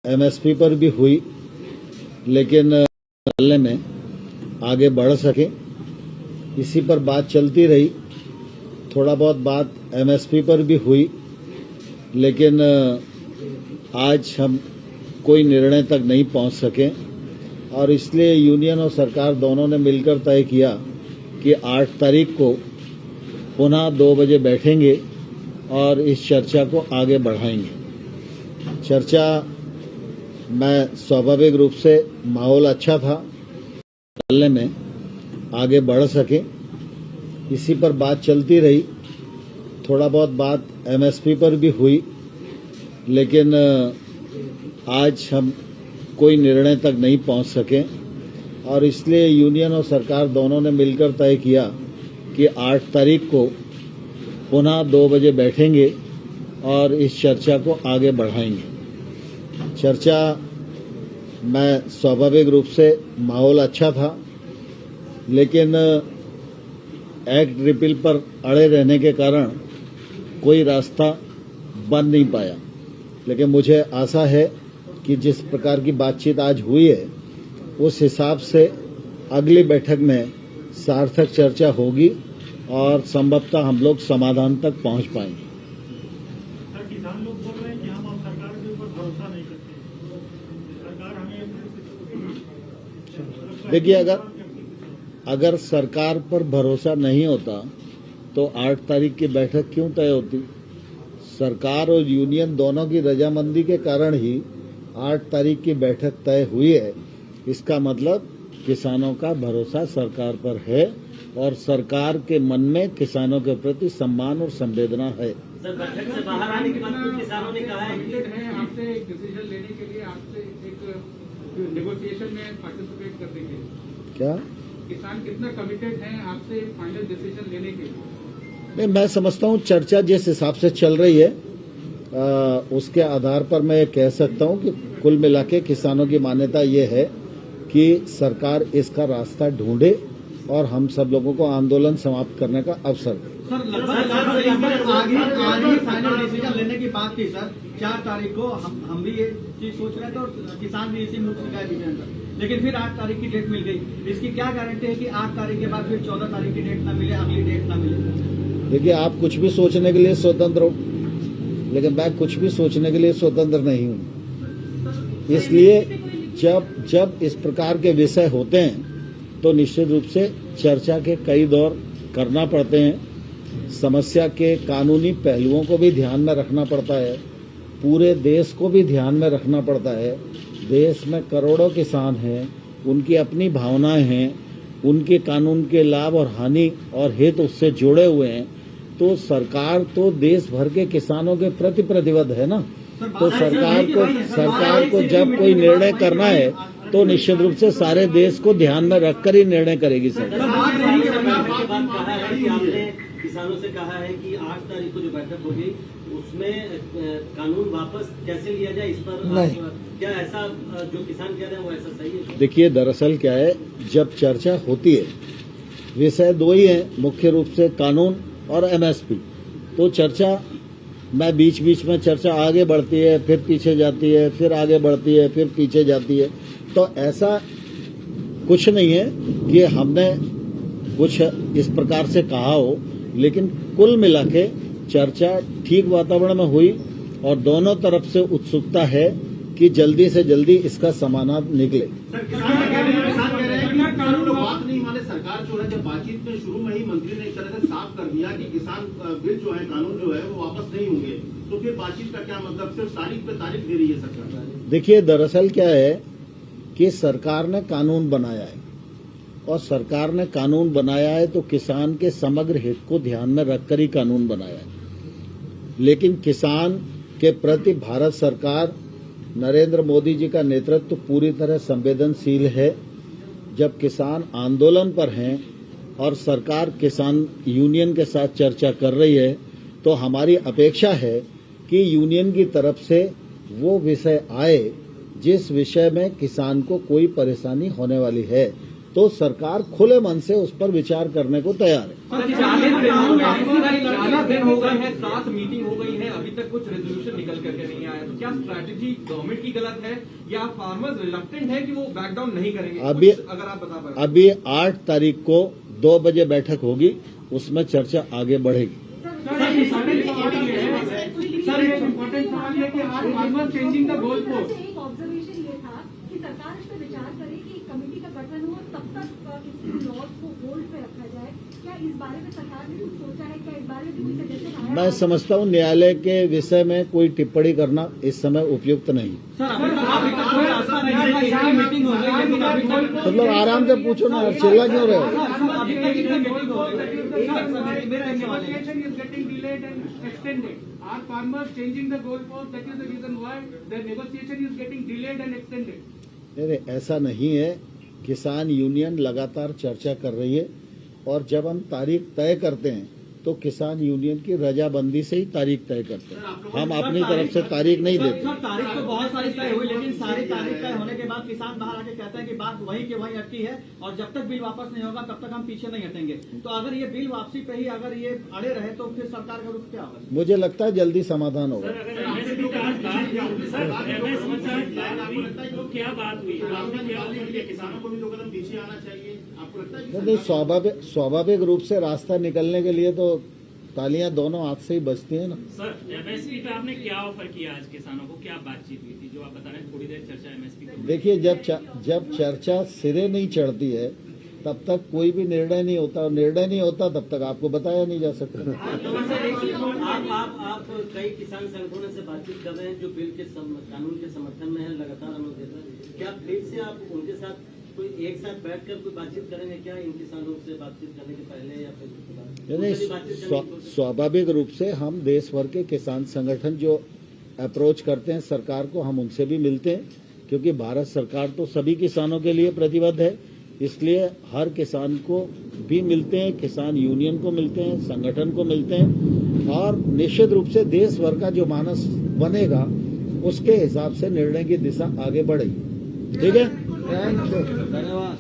MSP पर भी हुई, लेकिन डालने में आगे बढ़ सके, इसी पर बात चलती रही। थोड़ा बहुत बात एमएसपी पर भी हुई, लेकिन आज हम कोई निर्णय तक नहीं पहुंच सके और इसलिए यूनियन और सरकार दोनों ने मिलकर तय किया कि 8 तारीख को पुनः 2 बजे बैठेंगे और इस चर्चा को आगे बढ़ाएंगे। चर्चा में स्वाभाविक रूप से माहौल अच्छा था, डालने में आगे बढ़ सके, इसी पर बात चलती रही। थोड़ा बहुत बात एमएसपी पर भी हुई, लेकिन आज हम कोई निर्णय तक नहीं पहुंच सके और इसलिए यूनियन और सरकार दोनों ने मिलकर तय किया कि 8 तारीख को पुनः 2 बजे बैठेंगे और इस चर्चा को आगे बढ़ाएंगे। चर्चा में स्वाभाविक रूप से माहौल अच्छा था, लेकिन एक्ट रिपील पर अड़े रहने के कारण कोई रास्ता बन नहीं पाया। लेकिन मुझे आशा है कि जिस प्रकार की बातचीत आज हुई है, उस हिसाब से अगली बैठक में सार्थक चर्चा होगी और संभवतः हम लोग समाधान तक पहुंच पाएंगे। सर, किसान लोग बोल रहे हैं कि हम अब सरकार के ऊपर भरोसा नहीं करते, सरकार हमें। देखिए, अगर सरकार पर भरोसा नहीं होता तो 8 तारीख की बैठक क्यों तय होती? सरकार और यूनियन दोनों की रजामंदी के कारण ही 8 तारीख की बैठक तय हुई है। इसका मतलब किसानों का भरोसा सरकार पर है और सरकार के मन में किसानों के प्रति सम्मान और संवेदना है। सर, बैठक से बाहर आने के बाद कुछ किसानों ने कहा है कि आपसे एक डिसीजन लेने के लिए आपसे एक नेगोशिएशन में पार्टिसिपेट करने के लिए क्या किसान कितना कमिटेड हैं आपसे फाइनल डिसीजन लेने के लिए? नहीं, मैं समझता हूँ चर्चा जिस हिसाब से चल रही है उसके आधार पर मैं ये कह सकता हूँ कि कुल मिला के किसानों की मान्यता ये है कि सरकार इसका रास्ता ढूंढे और हम सब लोगों को आंदोलन समाप्त करने का अवसर दे। सर, लगभग आगे फाइनल डिसीजन लेने की बात थी सर। 4 तारीख को हम भी ये चीज सोच रहे थे और किसान भी इसी मुख्य शिकायत भी था, लेकिन फिर 8 तारीख की डेट मिल गई। इसकी क्या गारंटी है कि 8 तारीख के बाद फिर 14 तारीख की डेट न मिले, अगली डेट न मिले? देखिए, आप कुछ भी सोचने के लिए स्वतंत्र हो, लेकिन मैं कुछ भी सोचने के लिए स्वतंत्र नहीं हूँ। इसलिए जब इस प्रकार के विषय होते हैं तो निश्चित रूप से चर्चा के कई दौर करना पड़ते हैं। समस्या के कानूनी पहलुओं को भी ध्यान में रखना पड़ता है, पूरे देश को भी ध्यान में रखना पड़ता है। देश में करोड़ों किसान हैं, उनकी अपनी भावनाएं हैं, उनके कानून के लाभ और हानि और हित उससे जुड़े हुए हैं। तो सरकार तो देश भर के किसानों के प्रति प्रतिबद्ध है ना। तो सरकार को जब कोई निर्णय करना है तो निश्चित रूप से सारे देश को ध्यान में रखकर ही निर्णय करेगी सरकार। किसानों से कहा है कि 8 तारीख को जो बैठक होगी उसमें कानून वापस कैसे लिया जाए, इस पर नहीं। क्या ऐसा जो किसान कह रहे हैं वो ऐसा सही है? देखिए, दरअसल क्या है, जब चर्चा होती है विषय 2 ही है मुख्य रूप से, कानून और एमएसपी। तो चर्चा में बीच में चर्चा आगे बढ़ती है, फिर पीछे जाती है, फिर आगे बढ़ती है, फिर पीछे जाती है। तो ऐसा कुछ नहीं है कि हमने कुछ इस प्रकार से कहा हो, लेकिन कुल मिला के चर्चा ठीक वातावरण में हुई और दोनों तरफ से उत्सुकता है कि जल्दी से जल्दी इसका समाधान निकले। बात नहीं माने, सरकार जो है जब बातचीत में शुरू में ही मंत्री ने एक तरह से साफ कर दिया कि किसान बिल जो है, कानून जो है वो वापस नहीं होंगे, तो फिर बातचीत का क्या मतलब? सिर्फ तारीख पे तारीख दे रही है सरकार। देखिए, दरअसल क्या है कि सरकार ने कानून बनाया है और सरकार ने कानून बनाया है तो किसान के समग्र हित को ध्यान में रखकर ही कानून बनाया है। लेकिन किसान के प्रति भारत सरकार, नरेंद्र मोदी जी का नेतृत्व पूरी तरह संवेदनशील है। जब किसान आंदोलन पर हैं और सरकार किसान यूनियन के साथ चर्चा कर रही है तो हमारी अपेक्षा है कि यूनियन की तरफ से वो विषय आए जिस विषय में किसान को कोई परेशानी होने वाली है, तो सरकार खुले मन से उस पर विचार करने को तैयार है। 40 दिन हो गए हैं, 7 मीटिंग हो गई है, अभी तक कुछ रेजोल्यूशन निकल करके नहीं आया। क्या स्ट्रैटेजी गवर्नमेंट की गलत है या फार्मर्स रिलक्टेंट है कि वो बैक डाउन नहीं करेंगे? अभी कुछ अगर आप बता पाए। अभी 8 तारीख को 2 बजे बैठक होगी, उसमें चर्चा आगे बढ़ेगी। सर एक इम्पोर्टेंट सवाल है कि आज farmer changing the goal post. एक ऑब्जर्वेशन ये था कि सरकार इस पर विचार करे कि एक कमेटी का गठन हो और तब तक इस लॉज को होल्ड पे रखा जाए। क्या इस बारे में सरकार ने कुछ सोचा है? क्या इस बारे में कोई सजेशन आया? मैं समझता हूं न्यायालय के विषय में कोई टिप्पणी करना इस समय उपयुक्त नहीं। सर अभी तक कोई रास्ता नहीं है, इसकी मीटिंग हो गई लेकिन अभी तक सब लोग आराम से पूछो ना, चिल्ला क्यों रहे हो? अभी तक इतनी मीटिंग हो गई, एक रास्ता नहीं, मेरा एक सवाल है। Negotiation is getting delayed and extended. Are farmers changing the goalpost? That is the reason why the negotiation is getting delayed and extended. नहीं, ऐसा नहीं है। किसान यूनियन लगातार चर्चा कर रही है और जब हम तारीख तय करते हैं तो किसान यूनियन की रजाबंदी से ही तारीख तय करते हैं। हम अपनी तरफ से तारीख नहीं देते। सर तारीख तो बहुत सारी तय हुई, लेकिन सारी तारीख तय होने के बाद किसान बाहर आके कहता है कि बात वहीं के वहीं अटकी है और जब तक बिल वापस नहीं होगा तब तक हम पीछे नहीं हटेंगे। तो अगर ये बिल वापसी पे ही अगर ये अड़े रहे तो फिर सरकार का रुख क्या होगा? मुझे लगता है जल्दी समाधान होगा। क्या बात हुई? किसानों को भी 2 कदम पीछे आना चाहिए, आपको लगता है? नहीं, स्वाभाविक रूप से रास्ता निकलने के लिए तो तालियां दोनों हाथ से ही बजती हैं ना। सर एमएसपी पे आपने क्या ऑफर किया आज किसानों को? क्या बातचीत हुई थी जो आप बता रहे हैं थोड़ी देर चर्चा एमएसपी पे? देखिए, जब चर्चा सिरे नहीं चढ़ती है तब तक कोई भी निर्णय नहीं होता, और निर्णय नहीं होता तब तक आपको बताया नहीं जा सकता। आप कई किसान संगठनों से बातचीत कर रहे हैं जो बिल के कानून के समर्थन में है, लगातार अमल देता है। क्या फिर से आप उनके साथ कोई एक साथ बैठकर कोई बातचीत करेंगे क्या, इन किसानों से बातचीत करने के पहले या फिर उसके बाद? नहीं, स्वाभाविक रूप से हम देश भर के किसान संगठन जो अप्रोच करते हैं सरकार को, हम उनसे भी मिलते हैं, क्योंकि भारत सरकार तो सभी किसानों के लिए प्रतिबद्ध है। इसलिए हर किसान को भी मिलते हैं, किसान यूनियन को मिलते हैं, संगठन को मिलते हैं, और निश्चित रूप से देश भर का जो मानस बनेगा उसके हिसाब से निर्णय की दिशा आगे बढ़ेगी। ठीक है, धन्यवाद।